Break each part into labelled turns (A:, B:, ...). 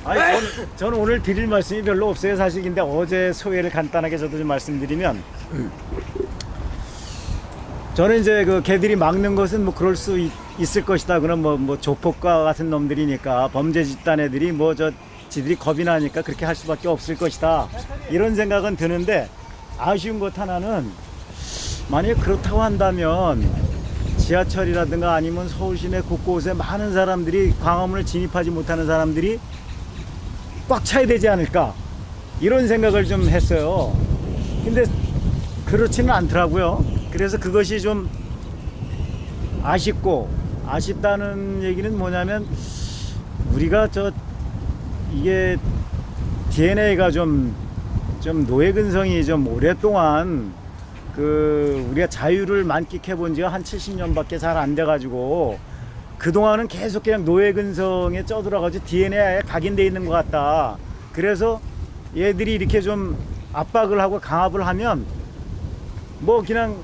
A: 아니, 저는 오늘 드릴 말씀이 별로 없어요 사실. 근데 어제 소회를 간단하게 저도 좀 말씀드리면, 저는 이제 그 개들이 막는 것은 뭐 그럴 수 있을 것이다. 그럼 뭐 조폭과 같은 놈들이니까, 범죄 집단 애들이 뭐 지들이 겁이 나니까 그렇게 할 수밖에 없을 것이다, 이런 생각은 드는데, 아쉬운 것 하나는, 만약에 그렇다고 한다면 지하철이라든가 아니면 서울 시내 곳곳에 많은 사람들이, 광화문을 진입하지 못하는 사람들이 꽉 차야 되지 않을까, 이런 생각을 좀 했어요. 근데 그렇지는 않더라고요. 그래서 그것이 좀 아쉽다는 얘기는 뭐냐면, 우리가 이게 DNA가 좀 노예 근성이 좀 오랫동안, 우리가 자유를 만끽해 본 지가 한 70년밖에 잘 안 돼 가지고, 그동안은 계속 그냥 노예 근성에 쩌들어가지고 DNA에 각인돼 있는 것 같다. 그래서 얘들이 이렇게 좀 압박을 하고 강압을 하면, 뭐 그냥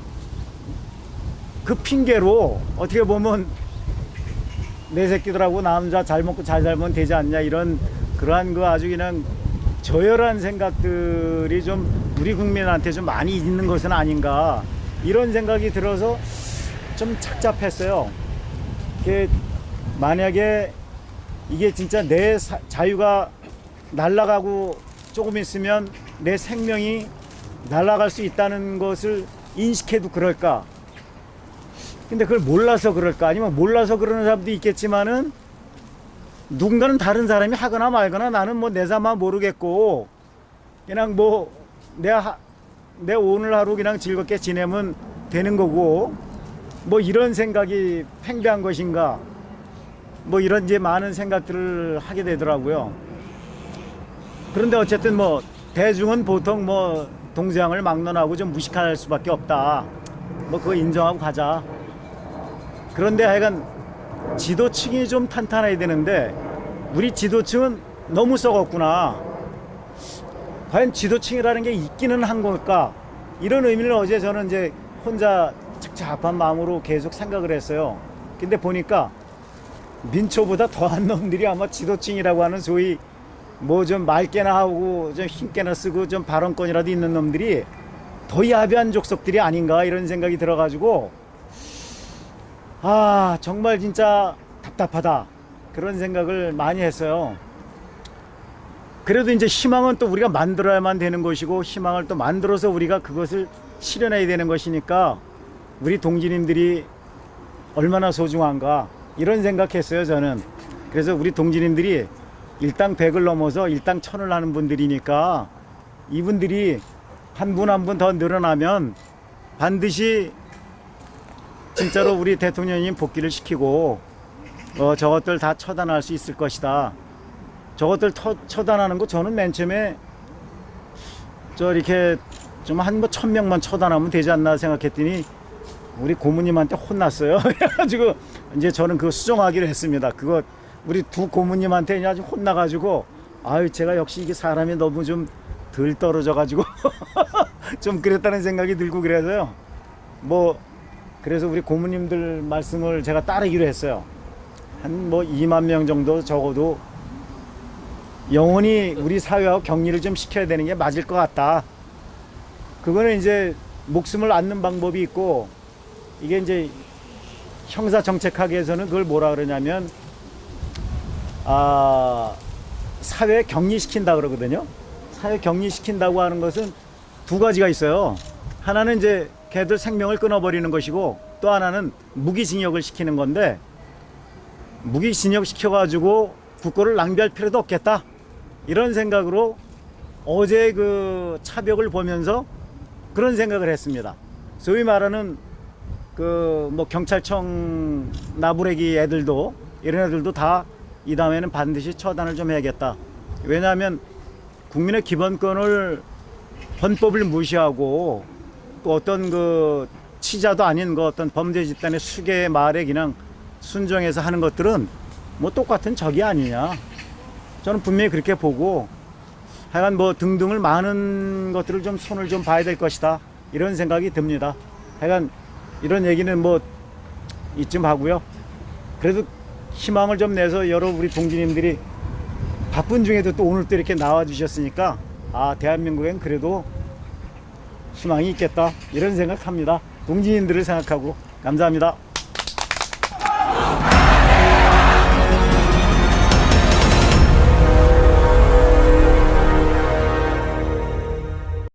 A: 그 핑계로 어떻게 보면 내 새끼들하고 나 혼자 잘 먹고 잘 살면 되지 않냐, 이런 그러한 아주 그냥 저열한 생각들이 좀 우리 국민한테 좀 많이 있는 것은 아닌가, 이런 생각이 들어서 좀 착잡했어요. 만약에 이게 진짜 내 자유가 날아가고 조금 있으면 내 생명이 날아갈 수 있다는 것을 인식해도 그럴까? 근데 그걸 몰라서 그럴까? 아니면 몰라서 그러는 사람도 있겠지만은, 누군가는 다른 사람이 하거나 말거나, 나는 뭐 내삼아 모르겠고 그냥 뭐 내 오늘 하루 그냥 즐겁게 지내면 되는 거고, 뭐 이런 생각이 팽배한 것인가, 뭐 이런 이제 많은 생각들을 하게 되더라고요. 그런데 어쨌든 뭐 대중은 보통 뭐 동서양을 막론하고 좀 무식할 수밖에 없다, 뭐 그거 인정하고 가자. 그런데 하여간 지도층이 좀 탄탄해야 되는데, 우리 지도층은 너무 썩었구나. 과연 지도층이라는 게 있기는 한 걸까? 이런 의미를 어제 저는 이제 혼자 착잡한 마음으로 계속 생각을 했어요. 근데 보니까 민초보다 더한 놈들이 아마 지도층이라고 하는, 소위 뭐 좀 맑게나 하고 좀 힘께나 쓰고 좀 발언권이라도 있는 놈들이 더 야비한 족속들이 아닌가, 이런 생각이 들어가지고, 정말 진짜 답답하다, 그런 생각을 많이 했어요. 그래도 이제 희망은 또 우리가 만들어야만 되는 것이고, 희망을 또 만들어서 우리가 그것을 실현해야 되는 것이니까, 우리 동지님들이 얼마나 소중한가, 이런 생각했어요 저는. 그래서 우리 동지님들이 일당 100을 넘어서 일당 1000을 하는 분들이니까, 이분들이 한 분 한 분 더 늘어나면 반드시 진짜로 우리 대통령님 복귀를 시키고, 저것들 다 처단할 수 있을 것이다. 저것들 처단하는 거, 저는 맨 처음에 이렇게 좀 한 1000명만 처단하면 되지 않나 생각했더니, 우리 고모님한테 혼났어요. 그래가지고 이제 저는 그거 수정하기로 했습니다. 그거 우리 두 고모님한테 아주 혼나가지고, 제가 역시 이게 사람이 너무 좀 덜 떨어져가지고 좀 그랬다는 생각이 들고, 그래서요. 그래서 우리 고모님들 말씀을 제가 따르기로 했어요. 한 2만 명 정도 적어도 영원히 우리 사회하고 격리를 좀 시켜야 되는 게 맞을 것 같다. 그거는 이제 목숨을 앗는 방법이 있고, 이게 이제 형사정책학에서는 그걸 뭐라 그러냐면, 사회 격리시킨다 그러거든요. 사회 격리시킨다고 하는 것은 두 가지가 있어요. 하나는 이제 걔들 생명을 끊어버리는 것이고, 또 하나는 무기징역을 시키는 건데, 무기징역 시켜가지고 국고를 낭비할 필요도 없겠다, 이런 생각으로 어제 그 차벽을 보면서 그런 생각을 했습니다. 소위 말하는 경찰청 나부레기 애들도, 이런 애들도 다 이 다음에는 반드시 처단을 좀 해야겠다. 왜냐하면 국민의 기본권을, 헌법을 무시하고, 또 어떤 치자도 아닌 어떤 범죄 집단의 수괴의 말에 그냥 순종해서 하는 것들은 뭐 똑같은 적이 아니냐, 저는 분명히 그렇게 보고, 하여간 등등을 많은 것들을 좀 손을 좀 봐야 될 것이다, 이런 생각이 듭니다. 하여간 이런 얘기는 이쯤 하고요. 그래도 희망을 좀 내서 여러 우리 동지님들이 바쁜 중에도 또 오늘 또 이렇게 나와주셨으니까 아, 대한민국엔 그래도 희망이 있겠다 이런 생각합니다. 동지인들을 생각하고 감사합니다.